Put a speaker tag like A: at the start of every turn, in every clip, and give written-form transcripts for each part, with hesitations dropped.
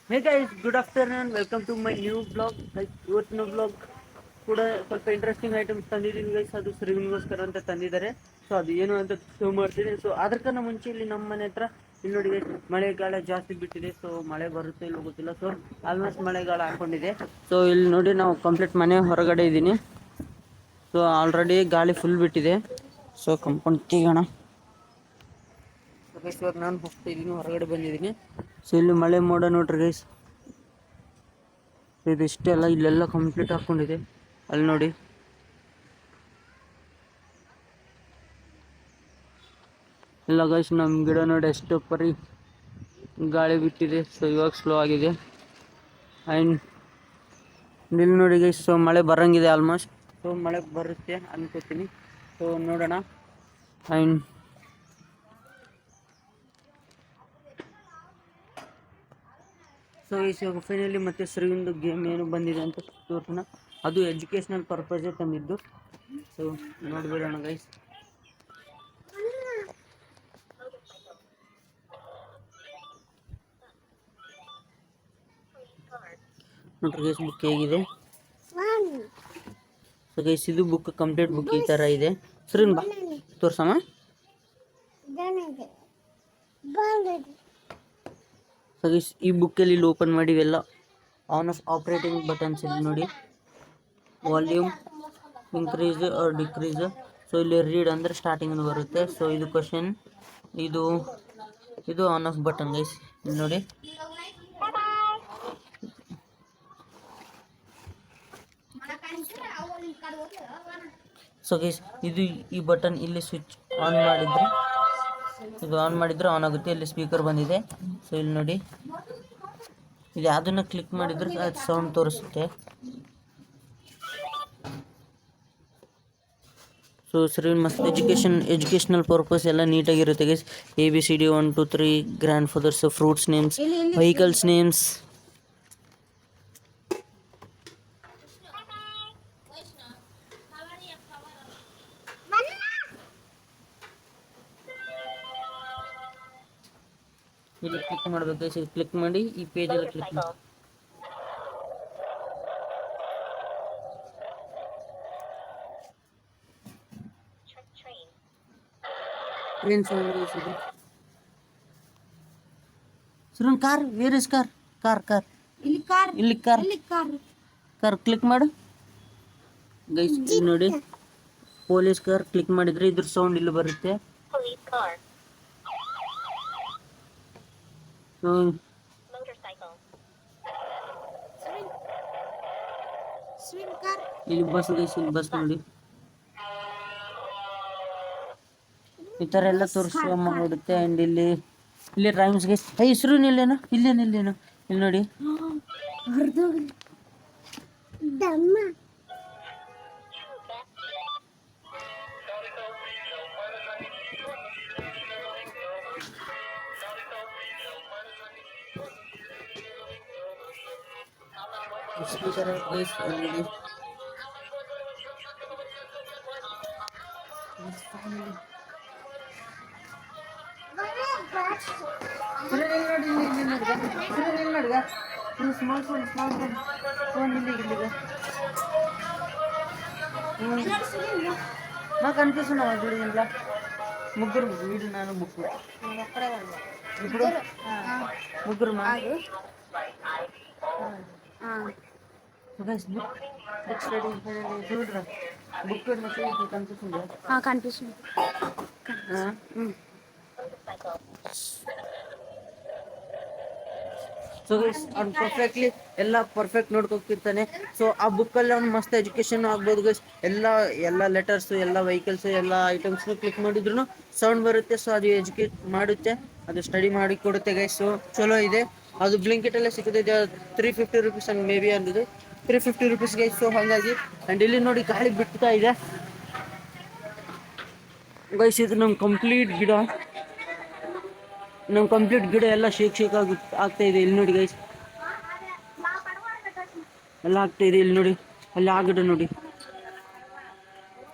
A: Hey guys, good afternoon, welcome to my new blog. ಇವತ್ತಿನ blog ಕೂಡ ಸ್ವಲ್ಪ interesting items ತಂದಿದ್ದೀನಿ ಗೈಸ್. ಅದು ಶ್ರೀವಿಗೋಸ್ಕರ ಅಂತ ತಂದಿದ್ದಾರೆ. ಸೊ ಅದು ಏನು ಅಂತ ಶೋ ಮಾಡ್ತೀನಿ. ಸೊ ಅದಕ್ಕಿಂತ ಮುಂಚೆ ಇಲ್ಲಿ ನಮ್ಮ ಮನೆ ಹತ್ರ ಇಲ್ಲಿ ನೋಡಿ ಗೈಸ್, ಮಳೆಗಾಲ ಜಾಸ್ತಿ ಬಿಟ್ಟಿದೆ. ಸೊ ಮಳೆ ಬರುತ್ತೆ ಇಲ್ಲ ಗೊತ್ತಿಲ್ಲ. ಸೊ ಆಲ್ಮೋಸ್ಟ್ ಮಳೆಗಾಲ ಹಾಕೊಂಡಿದೆ. ಸೊ ಇಲ್ಲಿ ನೋಡಿ ನಾವು ಕಂಪ್ಲೀಟ್ ಮನೆ ಹೊರಗಡೆ ಇದ್ದೀನಿ. ಸೊ ಆಲ್ರೆಡಿ ಗಾಳಿ ಫುಲ್ ಬಿಟ್ಟಿದೆ. ಸೊ ಕಂಪೌಂಡ್ ತೆಗೋಣ. ಗೈಸ್ ಇವಾಗ ನಾನು ಹೋಗ್ತಾ ಇದ್ದೀನಿ, ಹೊರಗಡೆ ಬಂದಿದ್ದೀನಿ. ಸೊ ಇಲ್ಲಿ ಮಳೆ ಮೋಡ ನೋಡ್ರಿ ಗೈಸ್, ಇದು ಇಷ್ಟೆಲ್ಲ ಇಲ್ಲೆಲ್ಲ ಕಂಪ್ಲೀಟ್ ಹಾಕ್ಕೊಂಡಿದೆ. ಅಲ್ಲಿ ನೋಡಿ, ಇಲ್ಲ ಗೈಸ್ ನಮ್ಮ ಗಿಡ ನೋಡಿ ಎಷ್ಟು ಪರಿ ಗಾಳಿ ಬಿಟ್ಟಿದೆ. ಸೊ ಇವಾಗ ಸ್ಲೋ ಆಗಿದೆ. ಆ್ಯಂಡ್ ಇಲ್ಲಿ ನೋಡಿ ಗೈಸ್, ಸೊ ಮಳೆ ಬರೋಂಗಿದೆ ಆಲ್ಮೋಸ್ಟ್. ಸೊ ಮಳೆ ಬರುತ್ತೆ ಅನ್ಕೋತೀನಿ. ಸೊ ನೋಡೋಣ. ಆ್ಯಂಡ್ ಸೊ ಇವಾಗ ಫೈನಲಿ ಮತ್ತೆ ಶ್ರೀವಿಂದು ಗೇಮ್ ಏನು ಬಂದಿದೆ ಅಂತ ತೋರ್ಸೋಣ. ಅದು ಎಜುಕೇಷ್ನಲ್ ಪರ್ಪಸೇ ತಂದಿದ್ದು. ಸೊ ನೋಡ್ಬಿಡೋಣ ಗೈಸ್. ನೋಡ್ರಿ ಗೈಸ್, ಬುಕ್ ಹೇಗಿದೆ. ಸೊ ಗೈಸ್ ಇದು ಬುಕ್ ಕಂಪ್ಲೀಟ್ ಬುಕ್ ಈ ಥರ ಇದೆ. ಶ್ರೀವಿನ್ ಬಾ ತೋರ್ಸಮ್ಮ. ಸೊ ಗೈಸ್ ಈ ಬುಕ್ಕಲ್ಲಿ ಇಲ್ಲಿ ಓಪನ್ ಮಾಡಿ ಇವೆಲ್ಲ ಆನ್ ಆಫ್ ಆಪ್ರೇಟಿಂಗ್ ಬಟನ್ಸ್ ಇಲ್ಲಿ ನೋಡಿ. Volume increase R decrease. So ಇಲ್ಲಿ ರೀಡ್ ಅಂದರೆ ಸ್ಟಾರ್ಟಿಂಗ್ ಬರುತ್ತೆ. ಸೊ ಇದು ಕ್ವಶನ್, ಇದು ಆನ್ ಆಫ್ ಬಟನ್ ಗೈಸ್ ಇಲ್ಲಿ ನೋಡಿ. ಸೊ ಗೈಸ್ ಇದು ಈ ಬಟನ್ ಇಲ್ಲಿ ಸ್ವಿಚ್ ಆನ್ ಮಾಡಿದ್ರೆ, ಇದು ಆನ್ ಮಾಡಿದ್ರೆ ಆನ್ ಆಗುತ್ತೆ. ಇಲ್ಲಿ ಸ್ಪೀಕರ್ ಬಂದಿದೆ. ಸೊ ಇಲ್ಲಿ ನೋಡಿ, ಇದು ಯಾವುದನ್ನು ಕ್ಲಿಕ್ ಮಾಡಿದ್ರೆ ಅದು ಸೌಂಡ್ ತೋರಿಸುತ್ತೆ. ಸೊ ಶ್ರೀವಿನ್ ಮಸ್ತ್ ಎಜುಕೇಷನಲ್ ಪರ್ಪಸ್ ಎಲ್ಲ ನೀಟಾಗಿರುತ್ತೆ guys. ABCD 1 2 3 grandfathers, fruits names, vehicles names. ಇಲ್ಲಿ ಕ್ಲಿಕ್ ಮಾಡಬೇಕು ಗೈಸ್. ಇದು ಕ್ಲಿಕ್ ಮಾಡಿ ಈ ಪೇಜಲ್ಲಿ ಕ್ಲಿಕ್ ಮಾಡಿ. ಟ್ರೈನ್ ಸೌಂಡ್ ಗೈಸ್ ಇದು. ಶ್ರೀವಿನ್ car, where is car? Car ಇಲ್ಲಿ ಕಾರ್ ಕ್ಲಿಕ್ ಮಾಡು ಗೈಸ್. ಇಲ್ಲಿ ನೋಡಿ, ಪೊಲೀಸ್ ಕಾರ್ ಕ್ಲಿಕ್ ಮಾಡಿದ್ರೆ ಇದ್ರ ಸೌಂಡ್ ಇಲ್ಲಿ ಬರುತ್ತೆ. ಸೊ ಇಲ್ಲಿ ಬಸ್ ಗೈಸ್, ಇಲ್ಲಿ ಬಸ್ ನೋಡಿ ಈ ಥರ ಎಲ್ಲ ತೋರಿಸುವ ಮಾಡುತ್ತೆ. ಆ್ಯಂಡ್ ಇಲ್ಲಿ ರೈಮ್ಸ್ ಗೈಸ್. ಹೆಸರು ಇಲ್ಲೇನು ಇಲ್ಲಿ ನೋಡಿ. ಸ್ಪೀಕರ್ ಗೈಸ್ ನೋಡಿ. ಸ್ಮಾಲ್ ಫೋನ್ ಇಲ್ಲಿಗ ನಾ ಕನ್ಫ್ಯೂಷನ್ ಆಗಿಲ್ಲ. ಮುಗ್ಗರು వీడు ನಾನು బుక్ ఇప్పుడు ముగ్గురు బుక్ స్టడీ చూడరా. బుక్ కనిపిస్తుంది. ಸೊ ಗೈಸ್ ಅವ್ನು ಪರ್ಫೆಕ್ಟ್ಲಿ ಎಲ್ಲ ಪರ್ಫೆಕ್ಟ್ ನೋಡ್ಕೊತಿರ್ತಾನೆ. ಸೊ ಆ ಬುಕ್ಕಲ್ಲಿ ಅವ್ನು ಮಸ್ತ್ ಎಜುಕೇಷನ್ ಆಗ್ಬೋದು ಗೈಸ್. ಎಲ್ಲ ಲೆಟರ್ಸು, ಎಲ್ಲ ವೆಹಿಕಲ್ಸು, ಎಲ್ಲ ಐಟಮ್ಸ್ನು ಕ್ಲಿಕ್ ಮಾಡಿದ್ರು ಸೌಂಡ್ ಬರುತ್ತೆ. ಸೊ ಅದು ಎಜುಕೇಟ್ ಮಾಡುತ್ತೆ, ಅದು ಸ್ಟಡಿ ಮಾಡಿ ಕೊಡುತ್ತೆ ಗೈಸ್. ಸೊ ಚಲೋ ಇದೆ. ಅದು ಬ್ಲಿಂಕಿಟಲ್ಲೇ ಸಿಗುತ್ತೆ. 350 rupees ಹಂಗೆ ಮೇ ಬಿ ಅಂದಿದೆ. 350 rupees ಗೈಸ್. ಸೊ ಹಾಗಾಗಿ ಆ್ಯಂಡ್ ಇಲ್ಲಿ ನೋಡಿ ಗಾಳಿ ಬಿಡ್ತಾ ಇದೆ ಗೈಸ್. ಇದು ನಮ್ಮ ಕಂಪ್ಲೀಟ್ ಗಿಡ. ನಮ್ಮ ಕಂಪ್ಲೀಟ್ ಗಿಡ ಎಲ್ಲ ಶೇಕ್ ಆಗ್ತಾ ಇದೆ. ಇಲ್ಲಿ ನೋಡಿ ಗೈಸ್, ಎಲ್ಲ ಆಗ್ತಾ ಇದೆ. ಇಲ್ಲಿ ನೋಡಿ, ಅಲ್ಲಿ ಆ ಗಿಡ ನೋಡಿ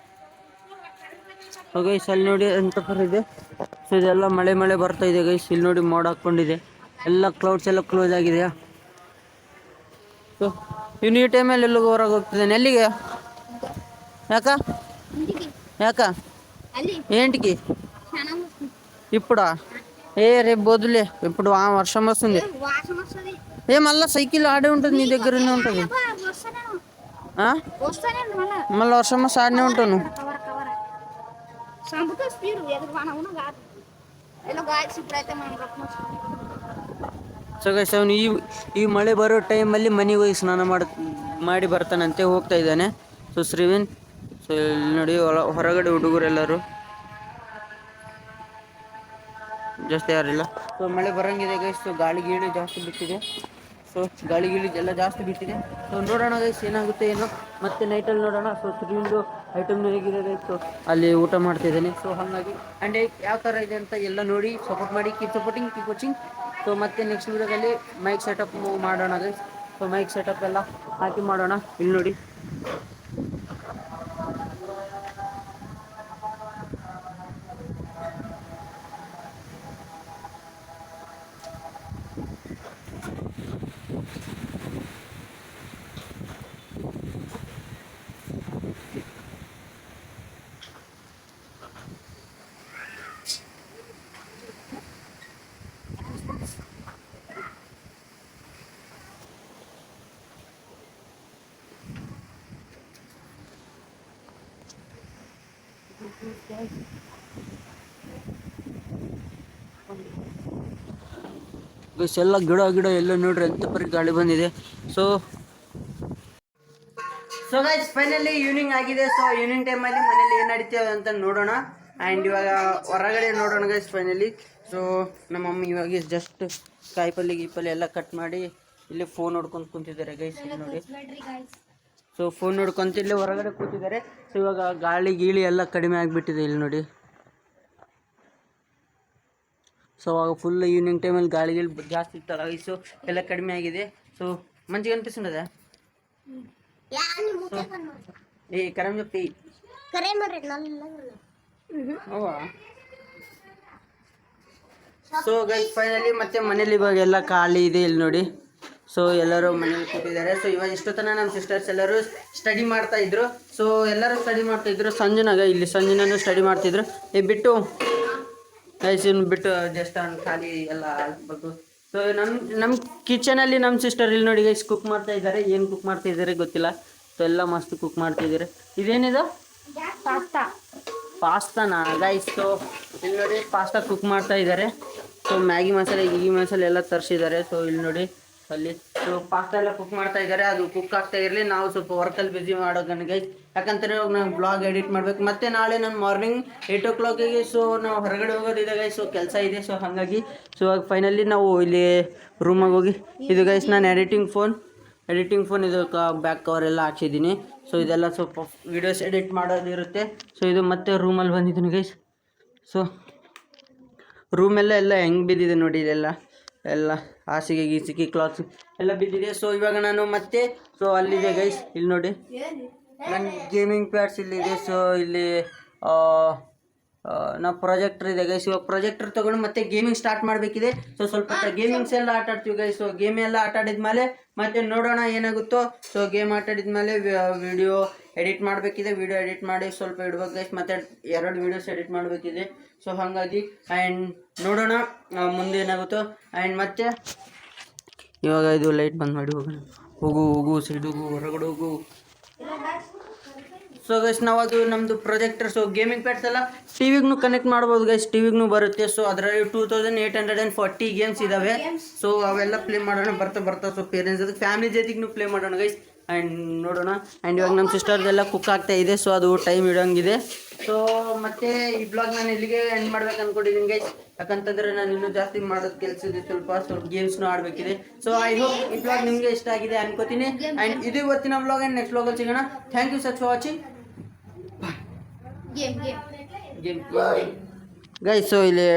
A: ಗೈಸ್, ಅಲ್ಲಿ ನೋಡಿ ಎಂತ ಇದೆ. ಸೊ ಇದೆಲ್ಲ ಮಳೆ ಬರ್ತಾ ಇದೆ ಗೈಸ್. ಇಲ್ಲಿ ನೋಡಿ ಮೋಡ ಹಾಕ್ಕೊಂಡಿದೆ, ಎಲ್ಲ ಕ್ಲೌಡ್ಸ್ ಎಲ್ಲ ಕ್ಲೋಸ್ ಆಗಿದೆಯಾ. ಸೊ ಇನ್ನು ಈ ಟೈಮಲ್ಲಿ ಎಲ್ಲಿಗೆ ಹೊರಗೆ ಹೋಗ್ತಿದ್ದೇನೆ. ಎಲ್ಲಿಗೆ? ಯಾಕ ఏంటికి ఇప్పుడా? రేపు వదిలే. ఇప్పుడు వర్షం వస్తుంది. మళ్ళీ సైకిల్ ఆడే ఉంటుంది, నీ దగ్గరనే ఉంటుంది. మళ్ళీ వర్షం వస్తే ఆడనే ఉంటాను. ಸೊ ಗೈಸ್, ಅವನು ಈ ಮಳೆ ಬರೋ ಟೈಮಲ್ಲಿ ಮನೆಗೆ ಹೋಗಿ ಸ್ನಾನ ಮಾಡಿ ಬರ್ತಾನಂತೆ, ಹೋಗ್ತಾ ಇದ್ದಾನೆ. ಸೊ ಶ್ರೀವಿನ್, ಸೊ ಇಲ್ಲಿ ನೋಡಿ ಹೊರಗಡೆ ಹುಡುಗರೆಲ್ಲರೂ ಜಾಸ್ತಿ ಯಾರಿಲ್ಲ. ಸೊ ಮಳೆ ಬರೋಂಗಿದೆ ಗೈಸ್. ಸೊ ಗಾಳಿ ಜಾಸ್ತಿ ಬಿಟ್ಟಿದೆ. ಸೊ ಗಾಳಿ ಎಲ್ಲ ಜಾಸ್ತಿ ಬಿಟ್ಟಿದೆ. ಸೊ ನೋಡೋಣ ಗೈಸ್ ಏನಾಗುತ್ತೆ ಏನೋ, ಮತ್ತೆ ನೈಟಲ್ಲಿ ನೋಡೋಣ. ಸೊ ಶ್ರೀವಿಂದು ಐಟಮ್ನು ಹೇಗಿದೆ ಗೈಸ್. ಸೊ ಅಲ್ಲಿ ಊಟ ಮಾಡ್ತಿದ್ದೇನೆ. ಸೊ ಹಾಗಾಗಿ ಆ್ಯಂಡ್ ಯಾವ ಥರ ಇದೆ ಅಂತ ಎಲ್ಲ ನೋಡಿ ಸಪೋರ್ಟ್ ಮಾಡಿ. Keep supporting, keep watching. So ಮತ್ತೆ ನೆಕ್ಸ್ಟ್ ವೀಡಿಯೋದಲ್ಲಿ ಮೈಕ್ ಸೆಟಪ್ ಮಾಡೋಣ ಗೈಸ್. ಸೊ ಮೈಕ್ ಸೆಟಪ್ ಎಲ್ಲ ಹಾಕಿ ಮಾಡೋಣ. ಇಲ್ಲಿ ನೋಡಿ, ಎಲ್ಲ ಗಿಡ ಎಲ್ಲ ನೋಡ್ರಿ ಎಂತ ಪರಿ ಗಾಳಿ ಬಂದಿದೆ. ಸೊ ಗೈಸ್ ಫೈನಲಿ ಈವ್ನಿಂಗ್ ಆಗಿದೆ. ಸೊ ಈವ್ನಿಂಗ್ ಟೈಮಲ್ಲಿ ಮನೇಲಿ ಏನು ನಡೀತೇವೆ ಅಂತ ನೋಡೋಣ. ಆ್ಯಂಡ್ ಇವಾಗ ಹೊರಗಡೆ ನೋಡೋಣ ಗೈಸ್ ಫೈನಲಿ. ಸೊ ನಮ್ಮ ಮಮ್ಮಿ ಇವಾಗ ಜಸ್ಟ್ ಕಾಯಿಪಲ್ಲೆ ಎಲ್ಲ ಕಟ್ ಮಾಡಿ ಇಲ್ಲಿ ಫೋನ್ ನೋಡ್ಕೊಂಡು ಕುಂತಿದ್ದಾರೆ ಗೈಸ್. ನೋಡಿ, ಸೊ ಫೋನ್ ನೋಡ್ಕೊಂತ ಇಲ್ಲಿ ಹೊರಗಡೆ ಕೂತಿದ್ದಾರೆ. ಸೊ ಇವಾಗ ಗಾಳಿ ಎಲ್ಲ ಕಡಿಮೆ ಆಗಿಬಿಟ್ಟಿದೆ. ಇಲ್ಲಿ ನೋಡಿ, ಸೊ ಅವಾಗ ಫುಲ್ ಈವ್ನಿಂಗ್ ಟೈಮಲ್ಲಿ ಗಾಳಿ ಜಾಸ್ತಿ ಇತ್ತಲ್ಲ ಗೈಸು, ಎಲ್ಲ ಕಡಿಮೆ ಆಗಿದೆ. ಸೊ ಮಂಚಿಗೆ ಅನಿಪಿಸಿದೆ ಕರಂ ಜೊಪ್ಪಿ. ಸೊ ಗೈಸ್ ಫೈನಲಿ ಮತ್ತೆ ಮನೇಲಿ ಇವಾಗ ಎಲ್ಲ ಖಾಲಿ ಇದೆ. ಇಲ್ಲಿ ನೋಡಿ, ಸೊ ಎಲ್ಲರೂ ಮನೇಲಿ ಕೂತಿದ್ದಾರೆ. ಸೊ ಇವಾಗ ಇಷ್ಟೊತ್ತನ ನಮ್ಮ ಸಿಸ್ಟರ್ಸ್ ಎಲ್ಲರೂ ಸ್ಟಡಿ ಮಾಡ್ತಾ ಇದ್ರು. ಸೊ ಎಲ್ಲರೂ ಸ್ಟಡಿ ಮಾಡ್ತಾ ಇದ್ರು. ಇಲ್ಲಿ ಸಂಜನಾನು ಸ್ಟಡಿ ಮಾಡ್ತಿದ್ರು. ಬಿಟ್ಟು ಗೈಸನ್ನು ಬಿಟ್ಟು ಜಸ್ಟ್ ಅವ್ನು ಖಾಲಿ ಎಲ್ಲ ಆಗ್ಬೇಕು. ಸೊ ನಮ್ಮ ಕಿಚನಲ್ಲಿ ನಮ್ಮ ಸಿಸ್ಟರ್ ಇಲ್ಲಿ ನೋಡಿ ಗೈಸ್ ಕುಕ್ ಮಾಡ್ತಾ ಇದ್ದಾರೆ. ಏನು ಕುಕ್ ಮಾಡ್ತಾ ಇದ್ದಾರೆ ಗೊತ್ತಿಲ್ಲ. ಸೊ ಎಲ್ಲ ಮಸ್ತ್ ಕುಕ್ ಮಾಡ್ತಿದ್ದಾರೆ. ಇದೇನಿದು? ಪಾಸ್ತಾನಾ ಗೈಸ್? ಸೊ ಇಲ್ಲಿ ನೋಡಿ ಪಾಸ್ತಾ ಕುಕ್ ಮಾಡ್ತಾ ಇದ್ದಾರೆ. ಸೊ ಮ್ಯಾಗಿ ಮಸಾಲೆ ಎಲ್ಲ ತರಿಸಿದ್ದಾರೆ. ಸೊ ಇಲ್ಲಿ ನೋಡಿ ಅಲ್ಲಿ ಸೊ ಪಾಸ್ತಾ ಎಲ್ಲ ಕುಕ್ ಮಾಡ್ತಾ ಇದ್ದಾರೆ. ಅದು ಕುಕ್ ಆಗ್ತಾ ಇರಲಿ, ನಾವು ಸ್ವಲ್ಪ ವರ್ಕಲ್ಲಿ ಬಿಸಿ ಮಾಡೋದನ್ನ ಗೈಸ್. ಯಾಕಂತಂದರೆ ನಾವು ಬ್ಲಾಗ್ ಎಡಿಟ್ ಮಾಡಬೇಕು. ಮತ್ತು ನಾಳೆ ನಾನು ಮಾರ್ನಿಂಗ್ 8 o'clock ಸೊ ನಾವು ಹೊರಗಡೆ ಹೋಗೋದಿದೆ ಗೈಸ್. ಸೊ ಕೆಲಸ ಇದೆ. ಸೊ ಹಾಗಾಗಿ ಸೊ ಇವಾಗ ಫೈನಲಿ ನಾವು ಇಲ್ಲಿ ರೂಮಾಗಿ ಹೋಗಿ, ಇದು ಗೈಸ್ ನಾನು ಎಡಿಟಿಂಗ್ ಫೋನ್ ಇದು ಬ್ಯಾಕ್ ಕವರ್ ಎಲ್ಲ ಹಾಕ್ಸಿದ್ದೀನಿ. ಸೊ ಇದೆಲ್ಲ ಸ್ವಲ್ಪ ವೀಡಿಯೋಸ್ ಎಡಿಟ್ ಮಾಡೋದಿರುತ್ತೆ. ಸೊ ಇದು ಮತ್ತೆ ರೂಮಲ್ಲಿ ಬಂದಿದ್ದೀನಿ ಗೈಸ್. ಸೊ ರೂಮೆಲ್ಲ ಹೆಂಗೆ ಬಿದ್ದಿದೆ ನೋಡಿ, ಎಲ್ಲ ಹಾಸಿಗೆ ಗೀಸಿಗೆ ಕ್ಲಾತ್ಸ್ ಎಲ್ಲ ಬಿದ್ದಿದೆ. ಸೊ ಇವಾಗ ನಾನು ಮತ್ತೆ ಸೊ ಅಲ್ಲಿದೆ ಗೈಸ್. ಇಲ್ಲಿ ನೋಡಿ ನನ್ನ ಗೇಮಿಂಗ್ ಪ್ಯಾಡ್ಸ್ ಇಲ್ಲಿದೆ. ಸೊ ಇಲ್ಲಿ ನಾವು ಪ್ರೊಜೆಕ್ಟರ್ ಇದೆ ಗೈಸ್. ಇವಾಗ ಪ್ರೊಜೆಕ್ಟರ್ ತೊಗೊಂಡು ಮತ್ತೆ ಗೇಮಿಂಗ್ ಸ್ಟಾರ್ಟ್ ಮಾಡಬೇಕಿದೆ. ಸೊ ಸ್ವಲ್ಪ ಗೇಮಿಂಗ್ಸ್ ಎಲ್ಲ ಆಟ ಆಡ್ತೀವಿ ಗೈಸ್. ಸೊ ಗೇಮ್ ಎಲ್ಲ ಆಟ ಆಡಿದ್ಮೇಲೆ ಮತ್ತೆ ನೋಡೋಣ ಏನಾಗುತ್ತೋ. ಸೊ ಗೇಮ್ ಆಟ ಆಡಿದ್ಮೇಲೆ ವಿಡಿಯೋ ಎಡಿಟ್ ಮಾಡಬೇಕಿದೆ. ವಿಡಿಯೋ ಎಡಿಟ್ ಮಾಡಿ ಸ್ವಲ್ಪ ಇಡ್ಬೇಕು ಗೈಸ್. ಮತ್ತು 2 ವೀಡಿಯೋಸ್ ಎಡಿಟ್ ಮಾಡಬೇಕಿದೆ. ಸೊ ಹಾಗಾಗಿ ಆ್ಯಂಡ್ ನೋಡೋಣ ಮುಂದೆ ಏನಾಗುತ್ತೋ. ಆ್ಯಂಡ್ ಮತ್ತೆ ಇವಾಗ ಇದು ಲೈಟ್ ಬಂದ್ ಮಾಡಿ ಹೋಗು ಸೈಡ್ ಹೋಗು, ಹೊರಗಡೆ ಹೋಗು. ಸೊ ಗೈಸ್ ನಾವು ಅದು ನಮ್ಮದು ಪ್ರೊಜೆಕ್ಟರ್. ಸೊ ಗೇಮಿಂಗ್ ಪ್ಯಾಡ್ಸ್ ಎಲ್ಲ ಟಿವಿಗೂ ಕನೆಕ್ಟ್ ಮಾಡ್ಬೋದು ಗೈಸ್. ಟಿವಿಗೂ ಬರುತ್ತೆ. ಸೊ ಅದರಲ್ಲಿ 2840 ಗೇಮ್ಸ್ ಇದ್ದಾವೆ. ಸೊ ಅವೆಲ್ಲ ಪ್ಲೇ ಮಾಡೋಣ ಬರ್ತಾ. ಸೊ ಪೇರೆಂಟ್ಸ್ ಅದಕ್ಕೆ ಫ್ಯಾಮಿಲಿ ಜೊತೆಗೂ ಪ್ಲೇ ಮಾಡೋಣ ಗೈಸ್. ಆ್ಯಂಡ್ ನೋಡೋಣ. ಆ್ಯಂಡ್ ಇವಾಗ ನಮ್ಮ ಸಿಸ್ಟರ್ದೆಲ್ಲ ಕುಕ್ ಆಗ್ತಾ ಇದೆ. ಸೊ ಅದು ಟೈಮ್ ಇಡೋಂಗಿದೆ. ಸೊ ಮತ್ತೆ ಈ ಬ್ಲಾಗ್ ನಾನು ಇಲ್ಲಿಗೆ ಎಂಡ್ ಮಾಡ್ಬೇಕು ಅಂದ್ಕೊಂಡಿದ್ದೀನಿ ಗೈಸ್. ಯಾಕಂತಂದರೆ ನಾನು ಇನ್ನೂ ಜಾಸ್ತಿ ಮಾಡೋದು ಕೆಲಸ ಇದೆ. ಸ್ವಲ್ಪ ಗೇಮ್ಸ್ನೂ ಆಡಬೇಕಿದೆ. ಸೊ ಐ ಹೋಪ್ ಈ ಬ್ಲಾಗ್ ನಿಮಗೆ ಇಷ್ಟ ಆಗಿದೆ ಅನ್ಕೋತೀನಿ. ಆ್ಯಂಡ್ ಇದು ಇವತ್ತಿನ ಬ್ಲಾಗ್. ಆ್ಯಂಡ್ ನೆಕ್ಸ್ಟ್ ಬ್ಲಾಗಲ್ಲಿ ಸಿಗೋಣ. Thank you such for watching. Game guys. So ಇಲ್ಲಿ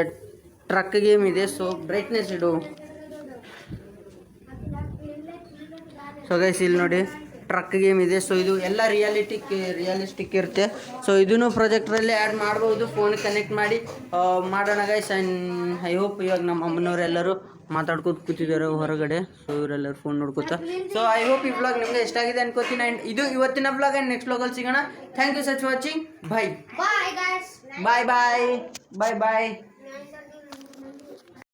A: ಟ್ರಕ್ ಗೇಮ್ ಇದೆ. ಸೊ ಬ್ರೈಟ್ನೆಸ್ ಇಡು. ಸೊ ಗೈಸ್ ಇಲ್ಲಿ ನೋಡಿ ಟ್ರಕ್ ಗೇಮ್ ಇದೆ. ಸೊ ಇದು ಎಲ್ಲ ರಿಯಲಿಸ್ಟಿಕ್ ಇರುತ್ತೆ. ಸೊ ಇದನ್ನು ಪ್ರೊಜೆಕ್ಟ್ರಲ್ಲಿ ಆ್ಯಡ್ ಮಾಡ್ಬೋದು, ಫೋನ್ ಕನೆಕ್ಟ್ ಮಾಡಿ ಮಾಡೋಣ ಗೈಸ್. ಆ್ಯಂಡ್ ಐ ಹೋಪ್ ಇವಾಗ ನಮ್ಮ ಅಮ್ಮನವರೆಲ್ಲರೂ ಮಾತಾಡ್ಕೋತ ಕೂತಿದ್ದಾರೆ ಹೊರಗಡೆ. ಸೊ ಇವರೆಲ್ಲರೂ ಫೋನ್ ನೋಡ್ಕೋತಾ. ಸೊ ಐ ಹೋಪ್ ಈ ವ್ಲಾಗ್ ನಿಮಗೆ ಇಷ್ಟ ಆಗಿದೆ ಅನ್ಕೋತೀನಿ. ಆ್ಯಂಡ್ ಇದು ಇವತ್ತಿನ ವ್ಲಾಗ್. ಆ್ಯಂಡ್ ನೆಕ್ಸ್ಟ್ ವ್ಲಾಗಲ್ಲಿ ಸಿಗೋಣ. Thank you such watching. Bye bye.